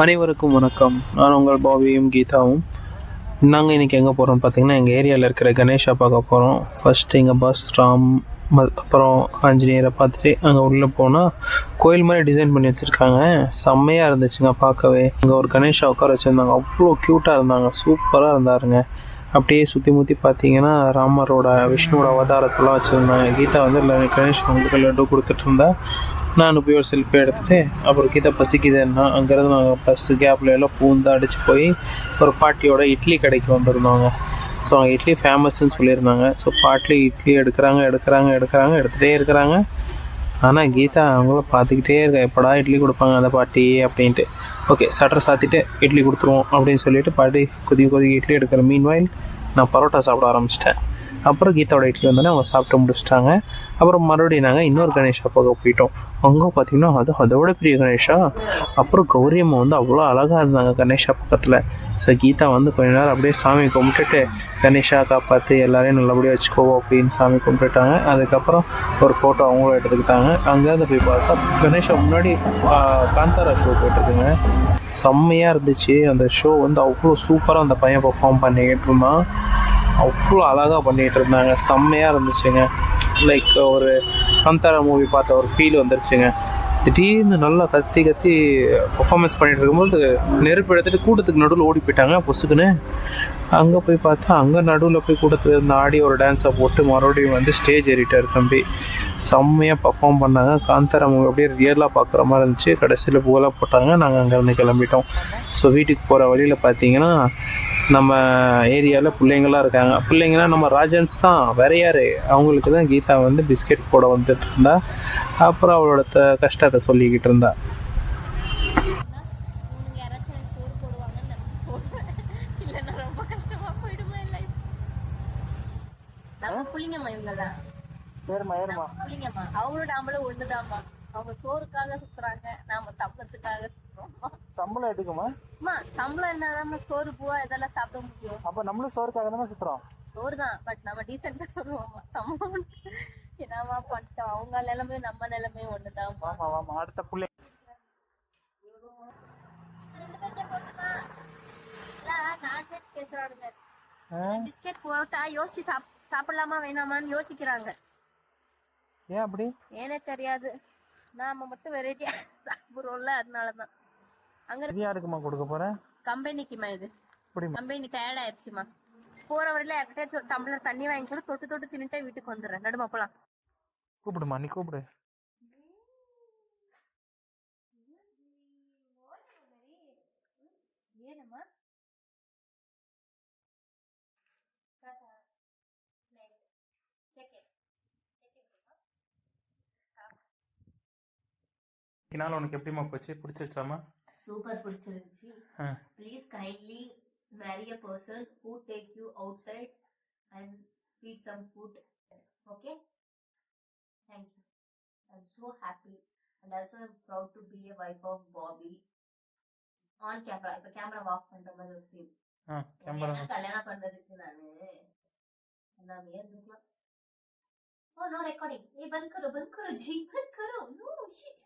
அனைவருக்கும் வணக்கம். நான் உங்கள் பாபியும் கீதாவும். நாங்கள் இன்றைக்கி எங்கே போகிறோம்னு பார்த்தீங்கன்னா, எங்கள் ஏரியாவில் இருக்கிற கணேஷா பார்க்க போகிறோம். ஃபஸ்ட்டு எங்கள் பஸ் ராம் அப்புறம் ஆஞ்சநேயரை பார்த்துட்டு அங்கே உள்ளே போனால் கோயில் மாதிரி டிசைன் பண்ணி வச்சுருக்காங்க. செம்மையாக இருந்துச்சுங்க பார்க்கவே. அங்கே ஒரு கணேஷா உட்கார வச்சுருந்தாங்க. அவ்வளோ க்யூட்டாக இருந்தாங்க, சூப்பராக இருந்தாருங்க. அப்படியே சுற்றி முற்றி பார்த்தீங்கன்னா ராமரோட விஷ்ணுவோட அவதாரத்தெல்லாம் வச்சுருந்தாங்க. கீதா வந்து கணேஷ் அவங்களுக்கு லட்டு கொடுத்துட்டு இருந்தா. நான் போய் ஒரு செல்ஃபி எடுத்துகிட்டு அப்புறம் கீதா பசிக்குதுன்னா அங்கேருந்து நாங்கள் பஸ்ஸு கேப்பில் எல்லாம் பூந்து அடித்து போய் ஒரு பாட்டியோட இட்லி கடைக்கு வந்திருந்தோங்க. ஸோ அங்கே இட்லி ஃபேமஸ்ன்னு சொல்லியிருந்தாங்க. ஸோ பாட்டில் இட்லி எடுத்துகிட்டே இருக்கிறாங்க. ஆனால் கீதா அவங்கள பார்த்துக்கிட்டே இருக்கா, எப்படா இட்லி கொடுப்பாங்க அந்த பாட்டி அப்படின்ட்டு. ஓகே, சட்டர் சாத்திட்டு இட்லி கொடுத்துருவோம் அப்படின்னு சொல்லிட்டு பாட்டி கொதி இட்லி எடுக்கிற மீன்வாயில் நான் பரோட்டா சாப்பிட ஆரம்பிச்சிட்டேன். அப்புறம் கீதாவோட இட்லி வந்தோடனே அவங்க சாப்பிட்டு முடிச்சிட்டாங்க. அப்புறம் மறுபடியும் நாங்கள் இன்னொரு கணேஷா பார்க்க போயிட்டோம். அங்கே பார்த்திங்கன்னா அதோட பெரிய கணேஷா. அப்புறம் கௌரியம்மா வந்து அவ்வளோ அழகாக இருந்தாங்க கணேஷா பக்கத்தில். ஸோ கீதா வந்து கொஞ்ச நேரம் அப்படியே சாமி கும்பிட்டுட்டு கணேஷா காப்பாற்றி எல்லாரையும் நல்லபடியாக வச்சுக்கோ அப்படின்னு சாமி கும்பிட்டுட்டாங்க. அதுக்கப்புறம் ஒரு ஃபோட்டோ அவங்களும் எடுத்துக்கிட்டாங்க. அங்கேருந்து போய் பார்த்தா கணேஷா முன்னாடி காந்தாரா ஷோ போயிட்டுருக்குங்க. செம்மையாக இருந்துச்சு அந்த ஷோ. வந்து அவ்வளோ சூப்பராக அந்த பையன் பர்ஃபார்ம் பண்ணிக்கிட்டு இருந்தான். அவ்வளோ அழகாக பண்ணிகிட்டு இருந்தாங்க. செம்மையாக இருந்துச்சுங்க. லைக் ஒரு காந்தாரா மூவி பார்த்த ஒரு ஃபீல் வந்துருச்சுங்க. திடீர்னு நல்லா கத்தி பர்ஃபார்மன்ஸ் பண்ணிகிட்டு இருக்கும்போது நெருப்பு எடுத்துகிட்டு கூட்டத்துக்கு நடுவில் ஓடி போயிட்டாங்க பொசுக்குன்னு. அங்கே போய் பார்த்தா அங்கே நடுவில் போய் கூட்டத்தில் இருந்து ஆடி ஒரு டான்ஸை போட்டு மறுபடியும் வந்து ஸ்டேஜ் ஏறிட்டார் தம்பி. செம்மையாக பர்ஃபார்ம் பண்ணாங்க. காந்தாரா மூவி அப்படியே ரியலாக பார்க்குற மாதிரி இருந்துச்சு. கடைசியில் பூவெல்லாம் போட்டாங்க. நாங்கள் அங்கேருந்து கிளம்பிட்டோம். ஸோ வீட்டுக்கு போகிற வழியில் பார்த்தீங்கன்னா நம்ம ஏரியாவில் பிள்ளைங்களாம் இருக்காங்க. பிள்ளைங்களாம் நம்ம ராஜன்ஸ் தான், வேற யார். அவங்களுக்கு தான் கீதா வந்து பிஸ்கெட் போட வந்துட்டு இருந்தா. அப்புறம் அவளோட கஷ்டத்தை சொல்லிக்கிட்டு இருந்தா. அவங்களோட நம்மள ஒண்ணுதாம்மா. அவங்க சோறுக்காக சுத்துறாங்க, நாம சம்பளத்துக்காக சுத்துறோம். சம்பளம் எடுக்குமா? சம்பளம் என்னதான் சோறு பூவா இதெல்லாம் சாப்பிட முடியும். அப்ப நம்மளும் சோறுக்காக தானே சுத்துறோம். சோறு தான், பட் நம்ம டீசெண்டா சொல்லுவோம். சம்பளம் என்னவா பண்ணிட்டோம். அவங்க நிலைமை நம்ம நிலைமை ஒண்ணுதான். அடுத்த புள்ளி நான்வெஜ் கேக்குறானுங்க. பிஸ்கெட் போட்டா யோசிச்சு சாப்பிடலாமா வேணாமான்னு யோசிக்கிறாங்க. ஏன் அப்படி? ஏனே தெரியாது. நாம மட்டும் வெரைட்டியா சாப்பிடுறோம்ல, அதனாலதான். அங்க யாருக்குமா கொடுக்க போறேன்? கம்பெனிக்குமா. இது கம்பெனி டயர்ட் ஆயிடுச்சுமா. போற வரையில யார்கிட்டயாச்சும் ஒரு டம்ளர் தண்ணி வாங்கி கூட தொட்டு தின்னுட்டே வீட்டுக்கு வந்துடுறேன். நடுமா போலாம். கூப்பிடுமா, நீ கூப்பிடு. ஏனம்மா உனக்கு எப்படிமா போச்சு? பிடிச்சிருச்சாமா? சூப்பர் பிடிச்சிருந்துச்சு. Please kindly marry a person who take you outside and feed some food. Okay, thank you. I'm so happy and also I'm proud to be a wife of Bobby. On camera, இப்ப camera off பண்ற மாதிரி ஒரு scene. Camera கல்யாணம் பண்றதுக்கு நானு எல்லாமே இருக்கலாம். Oh no recording. Hey, band karo ji, band karo. No shit.